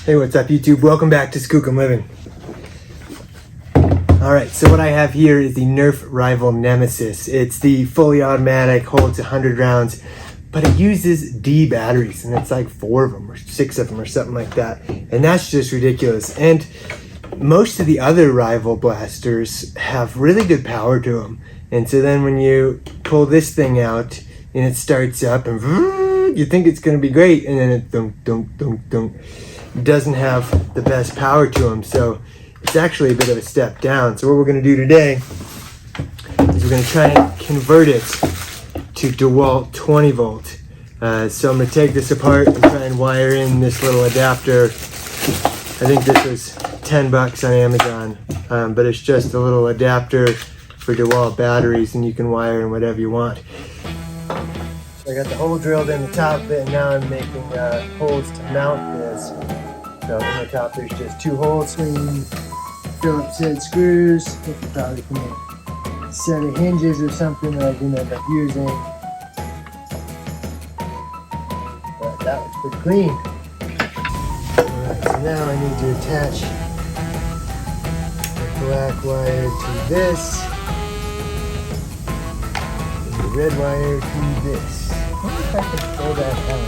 Hey, what's up YouTube? Welcome back to Skookum Living. Alright, so what I have here is the Nerf Rival Nemesis. It's the fully automatic, holds 100 rounds, but it uses D batteries, and it's like 4 of them or 6 of them or something like that. And that's just ridiculous. And most of the other Rival blasters have really good power to them. And so then when you pull this thing out and it starts up and you think it's going to be great, and then it doesn't have the best power to them. So it's actually a bit of a step down. So what we're going to do today is we're going to try and convert it to Dewalt 20 volt. So I'm going to take this apart and try and wire in this little adapter. I think this was 10 bucks on Amazon, but it's just a little adapter for Dewalt batteries, and you can wire in whatever you want. So I got the hole drilled in the top of it, and now I'm making holes to mount this. So in the top there's just 2 holes, swinging Phillips head screws. I think you probably can make a set of hinges or something that I didn't end up using. But that looks pretty clean. Alright, so now I need to attach the black wire to this, and the red wire to this. I wonder if I can pull that out.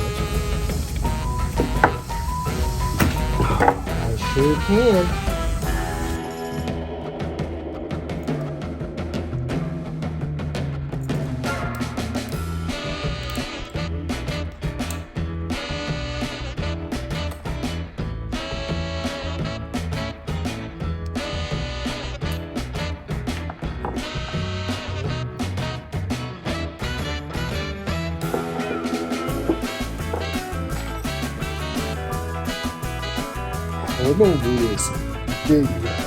I sure can. We're going to do this big way.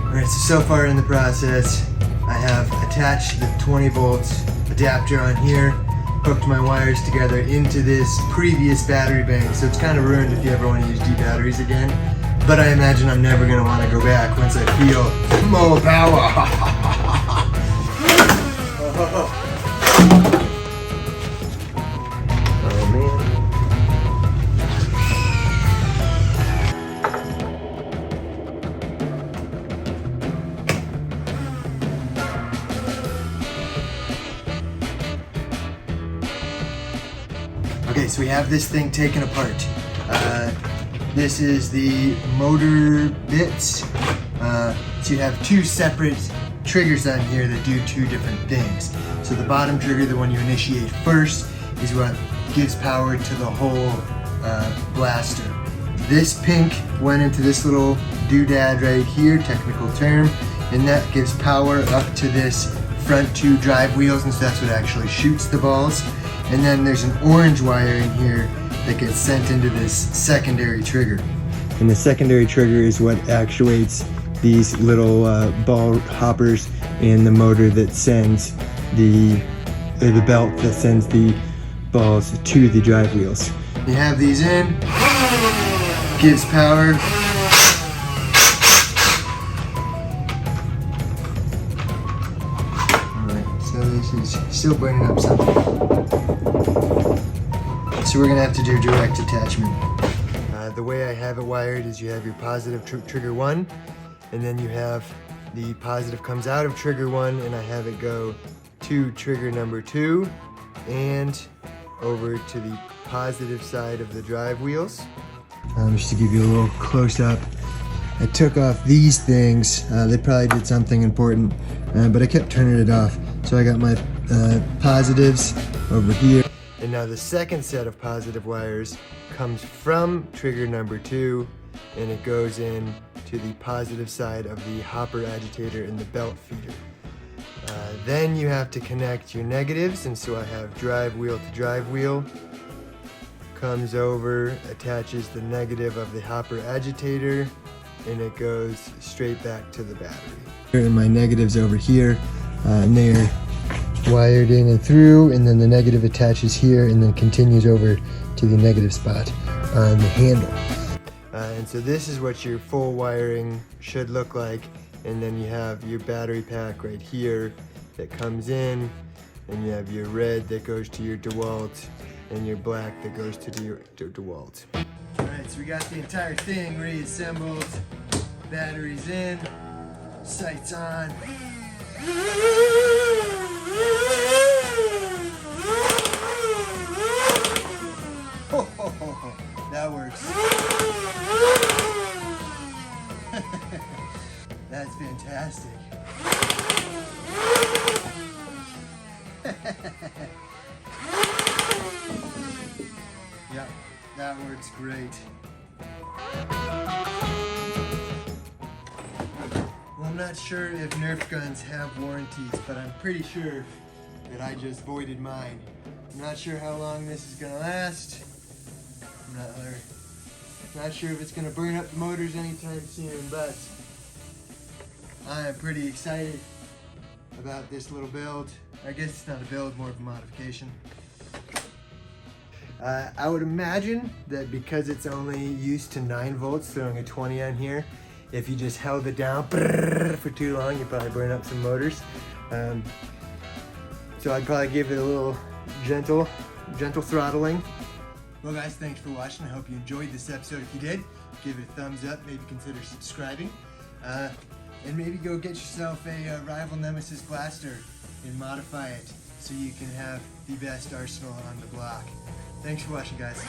Alright, so far in the process, I have attached the 20 volts adapter on here, hooked my wires together into this previous battery bank, so it's kind of ruined if you ever want to use D batteries again. But I imagine I'm never going to want to go back once I feel more power. Oh man. Okay, so we have this thing taken apart. This is the motor bits. So you have 2 separate triggers on here that do 2 different things. So the bottom trigger, the one you initiate first, is what gives power to the whole blaster. This pink went into this little doodad right here, technical term, and that gives power up to this front 2 drive wheels, and so that's what actually shoots the balls. And then there's an orange wire in here that gets sent into this secondary trigger. And the secondary trigger is what actuates these little ball hoppers and the motor that sends the belt that sends the balls to the drive wheels. You have these in, gives power. Alright, so this is still burning up something. So we're going to have to do direct attachment. The way I have it wired is you have your positive trigger 1, and then you have the positive comes out of trigger 1, and I have it go to trigger number 2 and over to the positive side of the drive wheels. Just to give you a little close up, I took off these things. They probably did something important, but I kept turning it off. So I got my positives over here. And now the second set of positive wires comes from trigger number 2, and it goes in to the positive side of the hopper agitator and the belt feeder. Then you have to connect your negatives, and so I have drive wheel to drive wheel. Comes over, attaches the negative of the hopper agitator, and it goes straight back to the battery. Here are my negatives over here, and they're wired in and through, and then the negative attaches here and then continues over to the negative spot on the handle. And so this is what your full wiring should look like, and then you have your battery pack right here that comes in, and you have your red that goes to your Dewalt, and your black that goes to your Dewalt. Alright, so we got the entire thing reassembled, batteries in, sights on. That works. That's fantastic. Yep, that works great. Well, I'm not sure if Nerf guns have warranties, but I'm pretty sure that I just voided mine. I'm not sure how long this is gonna last. I'm not sure if it's gonna burn up the motors anytime soon, but I am pretty excited about this little build. I guess it's not a build, more of a modification. I would imagine that because it's only used to 9 volts, throwing a 20 on here, if you just held it down for too long, you'd probably burn up some motors. So I'd probably give it a little gentle throttling. Well guys, thanks for watching. I hope you enjoyed this episode. If you did, give it a thumbs up, maybe consider subscribing. And maybe go get yourself a Rival Nemesis blaster and modify it so you can have the best arsenal on the block. Thanks for watching, guys.